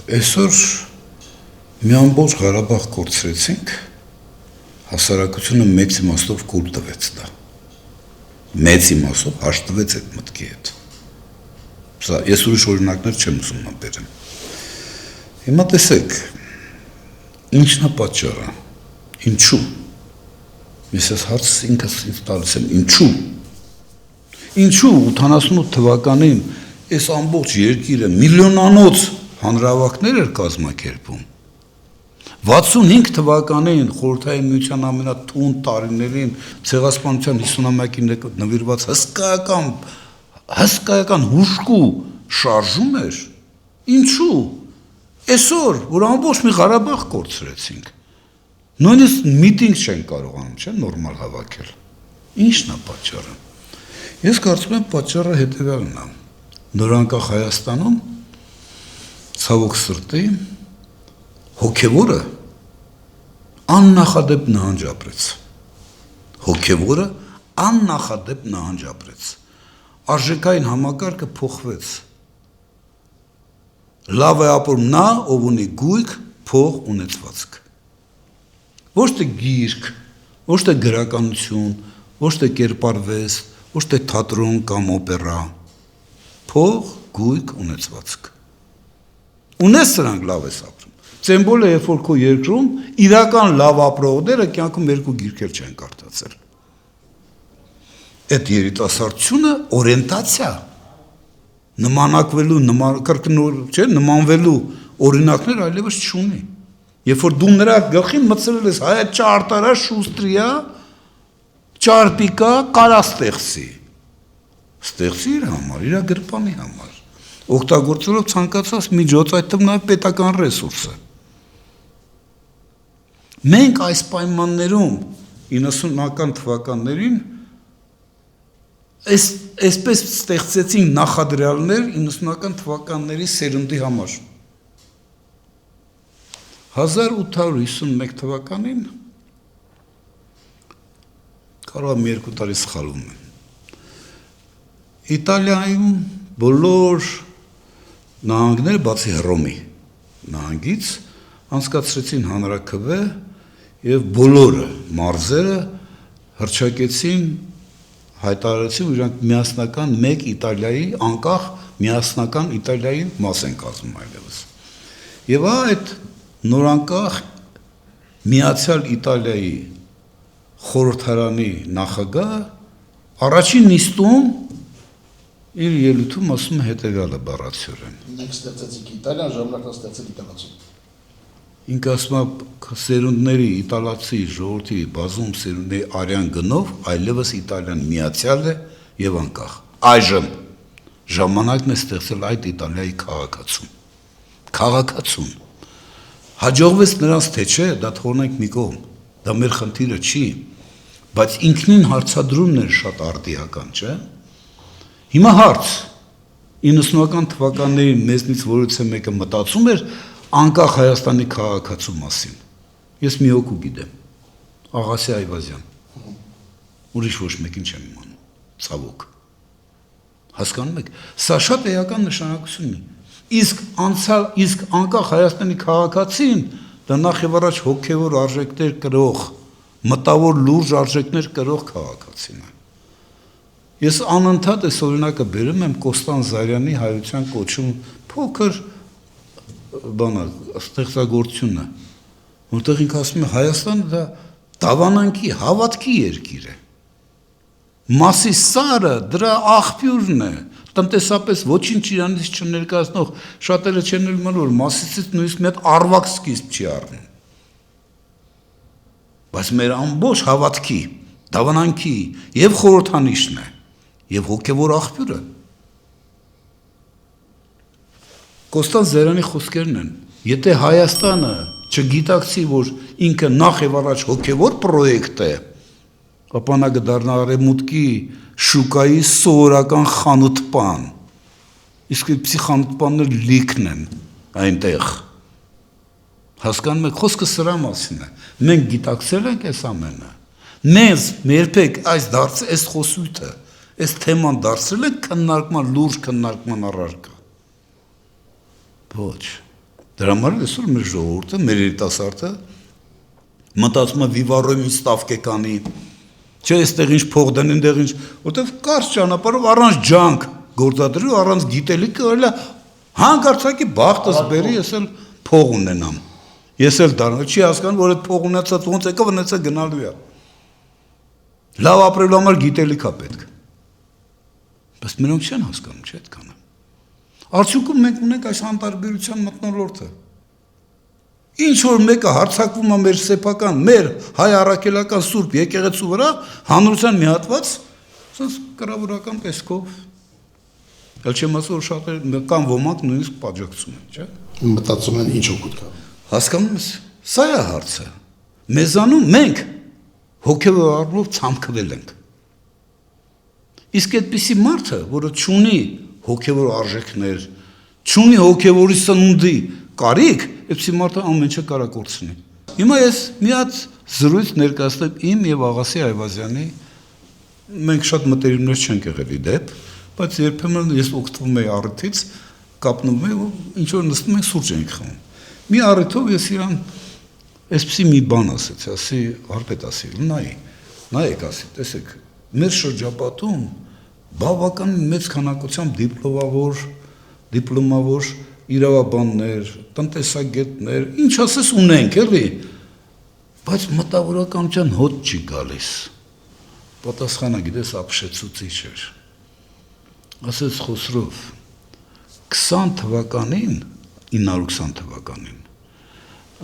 Այսօր մի ամբողջ Ղարաբաղ կորցրեցինք, հասարակությունը մեծ իմաստով կուլ տվեց դա։ Մեծ իմաստով հաշտվեց այդ մտքի հետ։ Սա ես ուրիշ օրինակներ չեմ ուզում նպերեմ։ Հիմա տեսեք, ինչն է պատճառը, ինչու։ Ես այս հարցս ինքս ինձ տալիս եմ, ինչու 88 թվականին այս ամբողջ երկիրը միլիոնանոց հանրահավաքներ էր կազմակերպում։ 65 թվականին խորհրդային միության ամենաթունդ տարիներին ցեղասպանության 50-ամյակին նվիրված հսկայական հուժկու շարժում էր։ Ինչու։ Այսօր, որ ամբողջ մի Ղարաբաղ կորցրեցինք, նույնիսկ միտինգ չեն կարողանում, չէ՞, նորմալ հավաքել։ Ինչն է պատճառը։ Ես կարծում եմ պատճառը հետևյալն է։ Նորանկախ Հայաստանում ցավոք սրտի հոգևորը աննախադեպ նահանջ ապրեց։ Հոգևորը աննախադեպ նահանջ ապրեց։ Արժեքային համակարգը փոխվեց։ Լավ է ապրում նա, ով ունի գույք, փող, ունեցվածք։ Ոչ թե գիրք, ոչ թե գրականություն, ոչ թե կերպարվես, ոչ թե թատրոն կամ օպերա։ Փող, գույք, ունեցվածք։ Ունես սրանք լավ ես ապրում։ Ծեմբոլը երբ որ քո երկրում իրական լավ ապրողները կյանքում երկու գիրքեր չեն կարդացել։ Այդ երիտասարդությունը օրիենտացիա, նմանակվելու, նմանվելու օրինակներ այլևս չունի։ Երբ որ դու նրա գլխին մտցրել ես հայ ճարտարա, շուստրիա, ճարպիկա, կարաստեղծի։ Ստեղծի իր համար, իր գրպանի համար, օգտագործելով ցանկացած միջոց, այդ թվում նաև պետական ռեսուրսը։ Մենք այս պայմաններում 90-ական թվականներին այսպես ստեղծեցին նախադրյալներ 90-ական թվականների սերունդի համար։ 1851 թվականին կարող եմ 2 տարի սխալվում եմ։ Իտալիայում բոլոր նահանգները բացի Հռոմի նահանգից անցկացրեցին հանրաքվե եւ բոլորը մարզերը հռչակեցին, հայտարարեցին, որ իրանք միասնական մեկ Իտալիայի անկախ միասնական Իտալիայի մաս են կազմում այլևս։ Եվ այդ նորանկախ միացյալ Իտալիայի խորհրդարանի նախագահը առաջին նիստում իր ելույթում ասում է հետևյալը բառացիորեն։ Մենք ստեղծեցինք Իտալիան, ժամանակն ստեղծել իտալացին։ Ինքը ասում է սերունդների իտալացի ժողովրդի բազում սերունդների արյան գնով այլևս Իտալիան միացյալ է եւ անկախ։ Այժմ ժամանակն է ստեղծել այդ Իտալիայի քաղաքացուն։ Հաջողվեց նրանց թե չէ, դա թողնենք մի կողմ, դա մեր խնդիրը չի, բայց ինքնին հարցադրումն էր շատ արդիական, չէ՞։ Հիմա հարց 90-ական թվականներին մեզնից որևէ մեկը մտածում էր անկախ Հայաստանի քաղաքացու մասին։ Ես մի հոգու գիտեմ, Աղասի Այվազյան։ Ուրիշ ոչ մեկին չեմ իմանում, ցավոք։ Հասկանում եք, սա շատ էական նշանակություն ունի։ Իսկ անկախ Հայաստանի քաղաքացին դա նախ եւ առաջ հոգեվոր արժեքներ կրող, մտավոր լուրջ արժեքներ կրող քաղաքացին է։ Ես անընդհատ այս օրինակը բերում եմ Կոստան Զարյանի հայության կոչում փոքր ստեղծագործությունը, որտեղ ինքը ասում է Հայաստանը դա դավանանքի, հավատքի երկիր է։ Մասի սարը դրա աղբյուրն է, տնտեսապես ոչինչ իրանից չներկայացնող, շատերը չեն իմանում, որ Մասիսից նույնիսկ մի հատ արվակ սկիզբ չի առնում։ Բայց մեր ամբողջ հավատքի, դավանանքի եւ խորհրդանիշն է, եւ հոգեվոր աղբյուրը։ Կոստան Զարյանի խոսքերն են, եթե Հայաստանը չգիտակցի, որ ինքը նախ եւ առաջ հոգեվոր պրոյեկտ է, ապա նա կդառնա արևմուտքի շուկայի սովորական խանութպան, իսկ այդպիսի խանութպաններ լիքն են այնտեղ։ Հասկանում եք, խոսքը սրա մասին է։ Մենք գիտակցել ենք այս ամենը։ Մեզ երբեք այս խոսույթը, այս թեման դարձրել ենք քննարկման, լուրջ քննարկման առարկա։ Ոչ, Դրա համար այսօր մեր ժողովուրդը, մեր երիտասարդը մտածում է վիվարոյին ստավկե կանի, չէ, այստեղ ինչ փող դնեն, դեղ ինչ, որտեվ կարճ ճանապարհով առանց ջանք գործադրելու, առանց գիտելիքի կարելի է հանկարծակի բախտս բերի, ես էլ փող ունենամ։ Ես էլ դառնա, չի հասկանում, որ այդ փող ունեցած ոնց եկավ, ունեցա գնալու է։ Լավ ապրելու համար գիտելիք է պետք։ Բայց մենակ չեն հասկանում, չէ՞ այդքանը։ Արդյունքում մենք ունենք այս անտարբերության մթնոլորտը։ Ինչ որ մեկը հարձակվում է մեր սեփական, մեր հայ առաքելական սուրբ եկեղեցու վրա, հանրության մի հատված, ասես կրավորական տեսքով։ Էլ չեմ ասում, որ շատերը կամ ոմանք նույնիսկ պատժակցում են, չէ՞։ Մտածում են ինչ օգուտ կա։ Հասկանում ես, սա է հարցը։ Մեզանում մենք հոգևոր առումով ցամքվել ենք։ Իսկ այդպիսի մարդը, որը չունի հոգևոր արժեքներ, չունի հոգևորի սնունդի կարիք, այդպիսի մարդը ամեն ինչը կարա կորցնի։ Հիմա ես մի հատ զրույց ներկայացնեմ իմ եւ Աղասի Այվազյանի, մենք շատ մտերիմներ չենք եղել իդեպ, բայց երբեմն ես օգտվում եի առիթից, կապնում եմ ու ինչ որ նստում ենք սուրճ ենք խմում։ Մի առիթով ես իրան այսպեսի մի բան ասեցի, ասի, հարբետ ասի, նայեք ասի, տեսեք, մեր շրջապատում բավականին մեծ քանակությամբ դիպլոմավոր իրավաբաններ, տնտեսագետներ, ինչ ասես ունենք, էլի, բայց մտավորականության հոտ չի գալիս։ Պատասխանը գիտես ապշեցուցիչ էր։ Ասեց Խոսրով 20 թվականին, 920 թվականին,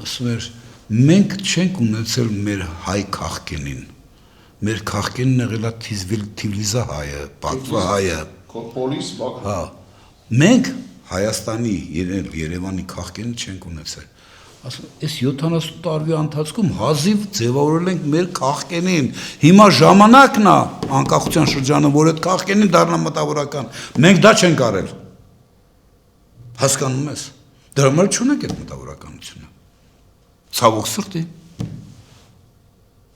ասում էր, մենք չենք ունեցել մեր հայ քաղկենին, մեր քաղկենն եղել է Թիվլիզա հայը, Բաքվա հայը, Պոլիս, Բաքվա։ հա, մենք Հայաստանի, Երևանի քաղկենը չենք ունեցել։ Ասում, այս 70 տարվա ընթացքում հազիվ ձևավորել ենք մեր քաղկենին։ Հիմա ժամանակն է անկախության շրջանը, որ այդ քաղկենին դառնա մտավորական։ Մենք դա չենք արել։ Հասկանում ես։ Դրա համար չունենք այդ մտավորականությունը։ Ցավոք սրտի։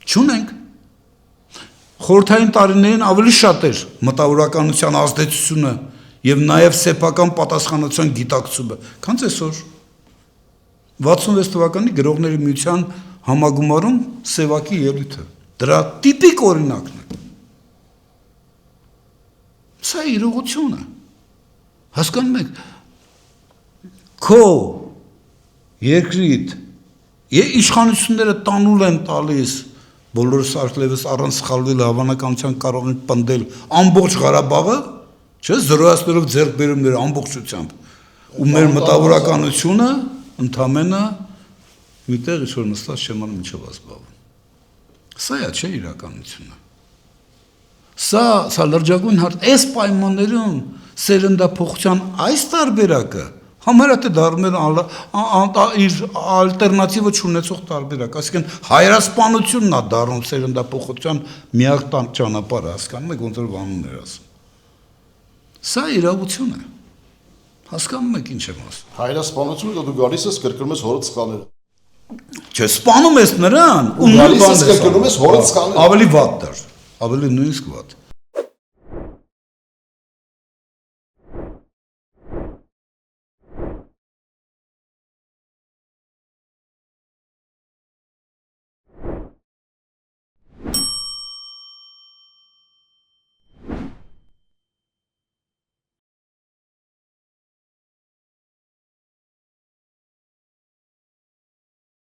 Չունենք։ Խորհրդային տարիներին ավելի շատ էր մտավորականության ազդեցությունը եւ նաեւ սեփական պատասխանատվության գիտակցումը, քան այսօր։ 66 թվականի գրողների միության համագումարում Սևակի ելույթը դրա տիպիկ օրինակն է։ Սա իրողություն է։ Հասկանում եք, քո երկրիդ իշխանությունները տանուլ են տալիս, բոլորս արդյունավետ առանց սխալվել հավանականության կարող են պնդել ամբողջ Ղարաբաղը, չէ՞, զրոյացնելով ձեռքբերումները ամբողջությամբ, ու մեր մտավորականությունը ընդամենը միտեղ ինչ-որ նստած չեման միջով ազբաղվում։ Սա է, չէ, իրականությունը։ Սա լրջագույն հարց, այս պայմաններում սերնդափոխության այս տարբերակը համարյա թե դառնում է իր ալտերնատիվը չունեցող տարբերակ, այսինքն հայրասպանությունն է դառնում սերնդափոխության միակ ճանապարհը, հասկանում եք, ոնց որ վանուն էր ասում։ Սա իրավություն է։ Հասկանում եք ինչ եմ ասում։ Հայրասպանությունը դու գալիս ես կրկնում ես հորդ սխալները։ Չէ, սպանում ես նրան, ու գալիս ես կրկնում ես հորդ սխալները։ Ավելի վատ դար, ավելի նույնիսկ վատ։